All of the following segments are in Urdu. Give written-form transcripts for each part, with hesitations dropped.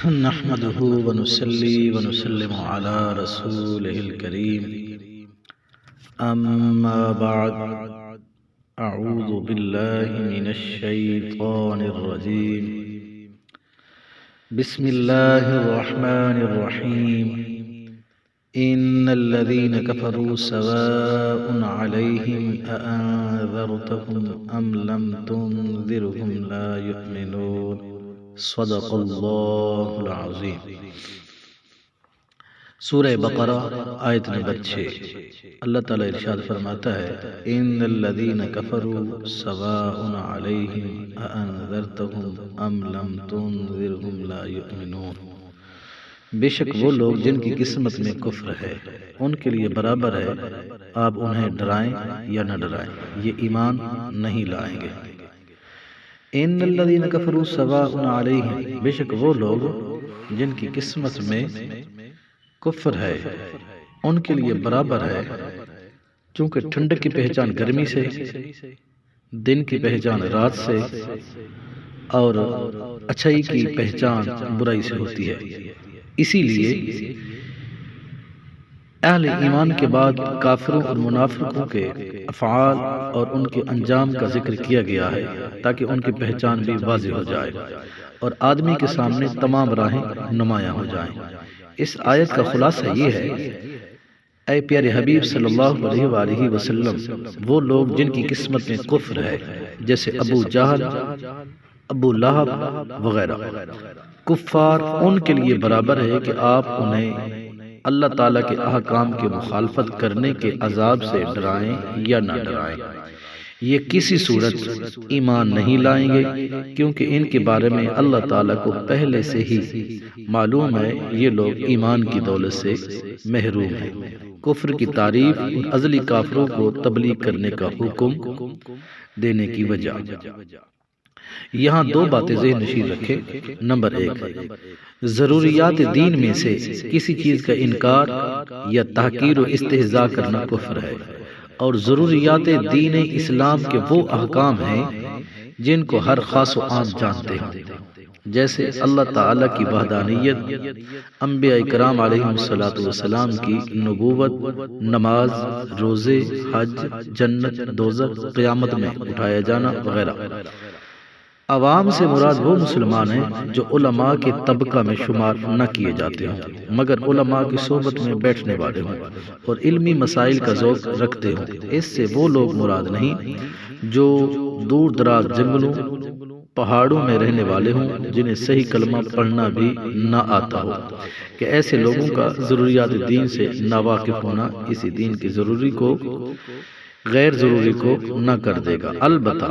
نحمده ونصلي ونسلم على رسوله الكريم أما بعد أعوذ بالله من الشيطان الرجيم بسم الله الرحمن الرحيم إن الذين كفروا سواء عليهم أأنذرتهم أم لم تنذرهم لا يؤمنون صدق اللہ العظیم۔ سورہ بقرہ آیت نمبر 6۔ اللہ تعالیٰ ارشاد فرماتا ہے ان الذین کفروا سواء علیہم اانذرتهم ام لم تنذرهم لا یؤمنون۔ بے شک وہ لوگ جن کی قسمت میں کفر ہے ان کے لیے برابر ہے آپ انہیں ڈرائیں یا نہ ڈرائیں، یہ ایمان نہیں لائیں گے۔ ان الذین کفروا سواء علیہم، بے شک وہ لوگ جن کی قسمت میں کفر ہے ان کے لیے برابر ہے، چونکہ ٹھنڈک کی پہچان گرمی سے، دن کی پہچان رات سے، اور اچھائی کی پہچان برائی سے ہوتی ہے۔ اسی لیے اہل ایمان کے بعد کافروں اور منافقوں کے افعال اور ان کے انجام کا ذکر کیا گیا ہے تاکہ ان کی پہچان بھی واضح ہو جائے اور آدمی کے سامنے تمام راہیں نمایاں ہو جائیں۔ اس آیت کا خلاصہ یہ ہے، اے پیارے حبیب صلی اللہ علیہ وآلہ وسلم، وہ لوگ جن کی قسمت میں کفر ہے جیسے ابو جہل، ابو لہب وغیرہ کفار، ان کے لیے برابر ہے کہ آپ انہیں اللہ تعالیٰ کے احکام کی مخالفت کرنے کے عذاب سے ڈرائیں یا نہ ڈرائیں۔ یہ کسی صورت ایمان نہیں لائیں گے کیونکہ ان کے بارے میں اللہ تعالیٰ کو پہلے سے ہی معلوم ہے یہ لوگ ایمان کی دولت سے محروم ہیں۔ کفر کی تعریف اور ازلی کافروں کو تبلیغ کرنے کا حکم دینے کی وجہ۔ یہاں دو باتیں ذہن نشین رکھیں۔ نمبر 1، ضروریات دین میں سے کسی چیز کا انکار یا تحقیر و استہزاء کرنا کفر ہے، اور ضروریات دین اسلام کے وہ احکام ہیں جن کو ہر خاص و عام جانتے ہیں، جیسے اللہ تعالیٰ کی وحدانیت، انبیاء کرام علیہ السلام کی نبوت، نماز، روزے، حج، جنت، دوزخ، قیامت میں اٹھایا جانا وغیرہ۔ عوام سے مراد وہ مسلمان ہیں جو علماء کے طبقہ میں شمار نہ کیے جاتے ہوں مگر علماء کی صحبت میں بیٹھنے والے ہوں اور علمی مسائل کا ذوق رکھتے ہوں۔ اس سے وہ لوگ مراد نہیں جو دور دراز جنگلوں، پہاڑوں میں رہنے والے ہوں جنہیں صحیح کلمہ پڑھنا بھی نہ آتا ہو، کہ ایسے لوگوں کا ضروریات دین سے ناواقف ہونا اسی دین کی ضروری کو غیر ضروری کو نہ کر دے گا۔ البتہ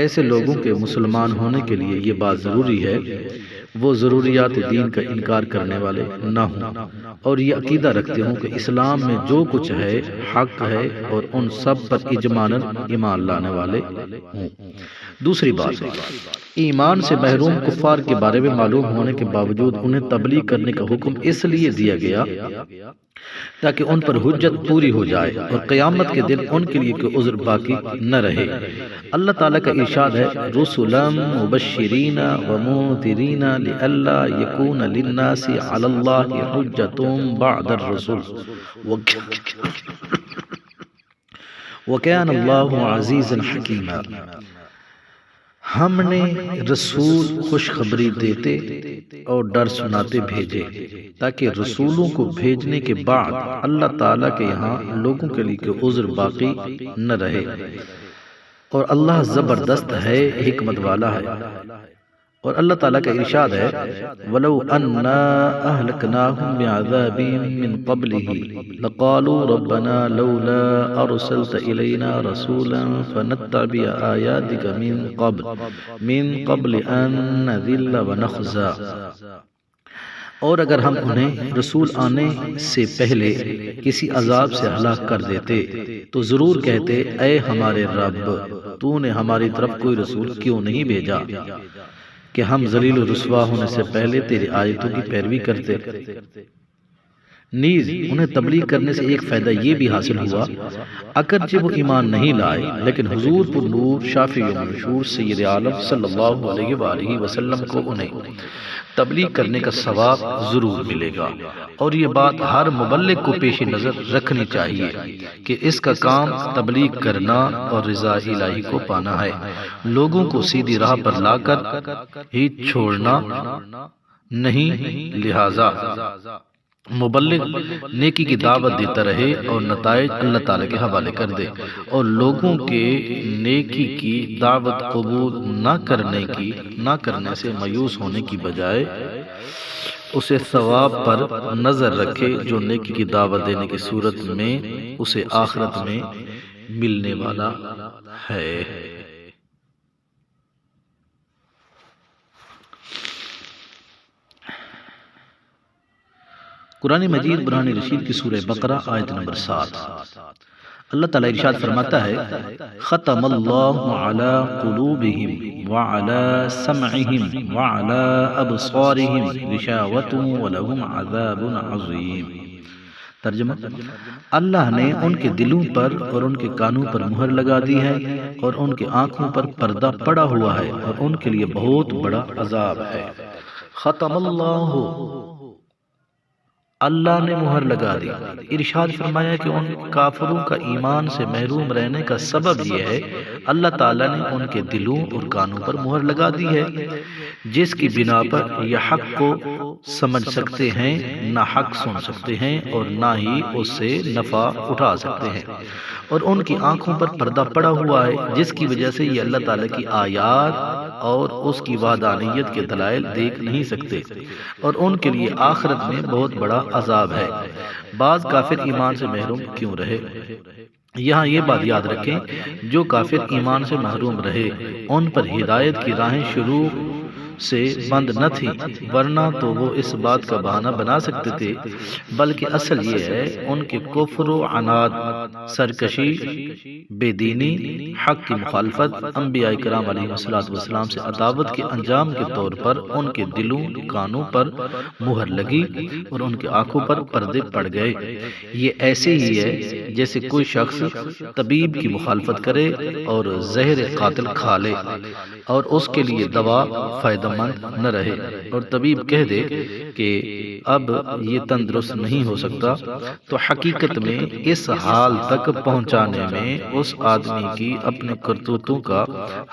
ایسے لوگوں کے مسلمان ہونے کے لیے یہ بات ضروری ہے وہ ضروریات دین کا انکار کرنے والے نہ ہوں اور یہ عقیدہ رکھتے ہوں کہ اسلام میں جو کچھ ہے حق ہے اور ان سب پر اجمالاً ایمان لانے والے ہوں۔ دوسری بات، ایمان سے محروم کفار کے بارے میں معلوم ہونے کے باوجود انہیں تبلیغ کرنے کا حکم اس لیے دیا گیا تاکہ ان پر حجت پوری ہو جائے اور قیامت کے دن ان کے لیے کوئی عذر باقی نہ رہے۔ اللہ تعالیٰ کا ارشاد ہے رسلا مبشرین ومنذرین لئلا یکون للناس علی اللہ حجۃ بعد الرسل وکان اللہ عزیزا حکیما۔ ہم نے رسول خوشخبری دیتے اور ڈر سناتے بھیجے تاکہ رسولوں کو بھیجنے کے بعد اللہ تعالیٰ کے یہاں لوگوں کے لیے کوئی عذر باقی نہ رہے، اور اللہ زبردست ہے، حکمت والا ہے۔ اور اللہ تعالیٰ کا ارشاد ہے وَلَوْ أَنَّا أَهْلَكْنَاهُمْ بِعَذَابٍ مِّن قَبْلِهِ لَقَالُوا رَبَّنَا لَوْلَا أَرْسَلْتَ إِلَيْنَا رَسُولًا فَنَتَّبِعَ آيَاتِكَ مِن قَبْلِ أَن نَّذِلَّ وَنَخْزَىٰ۔ اور اگر ہم انہیں رسول آنے سے پہلے کسی عذاب سے ہلاک کر دیتے تو ضرور کہتے اے ہمارے رب، تو نے ہماری طرف کوئی رسول کیوں نہیں بھیجا کہ ہم ذلیل و رسوا ہونے سے پہلے تیری آیتوں کی پیروی کرتے۔ نیز انہیں تبلیغ کرنے سے ایک فائدہ یہ بھی حاصل ہوا، اگرچہ وہ ایمان نہیں لائے لیکن حضور پر نور شافع و مشہور سید عالم صلی اللہ علیہ وآلہ وسلم کو انہیں تبلیغ کرنے کا ثواب ضرور ملے گا۔ اور یہ بات ہر مبلغ کو پیش نظر رکھنی چاہیے کہ اس کا کام تبلیغ کرنا اور رضا الہی کو پانا ہے، لوگوں کو سیدھی راہ پر لا کر ہی چھوڑنا نہیں۔ لہذا مبلغ نیکی کی دعوت دیتا رہے اور نتائج اللہ تعالیٰ کے حوالے کر دے، اور لوگوں کے نیکی کی دعوت قبول نہ کرنے سے مایوس ہونے کی بجائے اسے ثواب پر نظر رکھے جو نیکی کی دعوت دینے کی صورت میں اسے آخرت میں ملنے والا ہے۔ قرآن مجید برہان رشید کی سورہ بقرہ آیت نمبر 7، اللہ تعالیٰ ارشاد فرماتا ہے، ختم اللہ علی قلوبہم وعلی سمعہم وعلی ابصارہم غشاوۃ ولہم عذاب عظیم۔ ترجمہ، اللہ نے ان کے دلوں پر اور ان کے کانوں پر مہر لگا دی ہے، اور ان کے آنکھوں پر پردہ پڑا ہوا ہے، اور ان کے لیے بہت بڑا عذاب ہے۔ ختم اللہ نے مہر لگا دی۔ ارشاد فرمایا کہ ان کافروں کا ایمان سے محروم رہنے کا سبب یہ ہے اللہ تعالیٰ نے ان کے دلوں اور کانوں پر مہر لگا دی ہے، جس کی بنا پر یہ حق کو سمجھ سکتے ہیں، نہ حق سن سکتے ہیں اور نہ ہی اس سے نفع اٹھا سکتے ہیں، اور ان کی آنکھوں پر پردہ پڑا ہوا ہے، جس کی وجہ سے یہ اللہ تعالیٰ کی آیات اور اس کی وحدانیت کے دلائل دیکھ نہیں سکتے، اور ان کے لیے آخرت میں بہت بڑا عذاب ہے۔ بعض کافر ایمان سے محروم کیوں رہے؟ یہاں یہ بات یاد رکھیں، جو کافر ایمان سے محروم رہے ان پر ہدایت کی راہیں شروع سے بند نہ تھی، ورنہ تو وہ اس بات کا بہانہ بنا سکتے تھے، بلکہ اصل یہ ہے ان کے کفر و عناد، سرکشی، بے دینی، حق کی مخالفت، انبیاء کرام علیہ السلام سے عداوت کے انجام کے طور پر ان کے دلوں کانوں پر مہر لگی اور ان کے آنکھوں پر پردے پڑ گئے۔ یہ ایسے ہی ہے جیسے کوئی شخص طبیب کی مخالفت کرے اور زہر قاتل کھا لے اور اس کے لیے دوا فائدہ مند نہ رہے، اور طبیب کہہ دے کہ اب یہ تندرست نہیں ہو سکتا، تو حقیقت میں اس حال تک پہنچانے میں اس آدمی کی اپنے کرتوتوں کا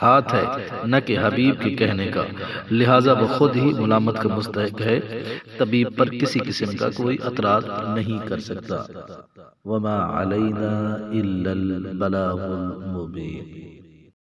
ہاتھ ہے، نہ کہ حبیب کے کہنے کا، لہٰذا وہ خود ہی ملامت کا مستحق ہے، طبیب پر کسی قسم کا کوئی اعتراض نہیں کر سکتا۔ وما علینا الا البلاغ المبین۔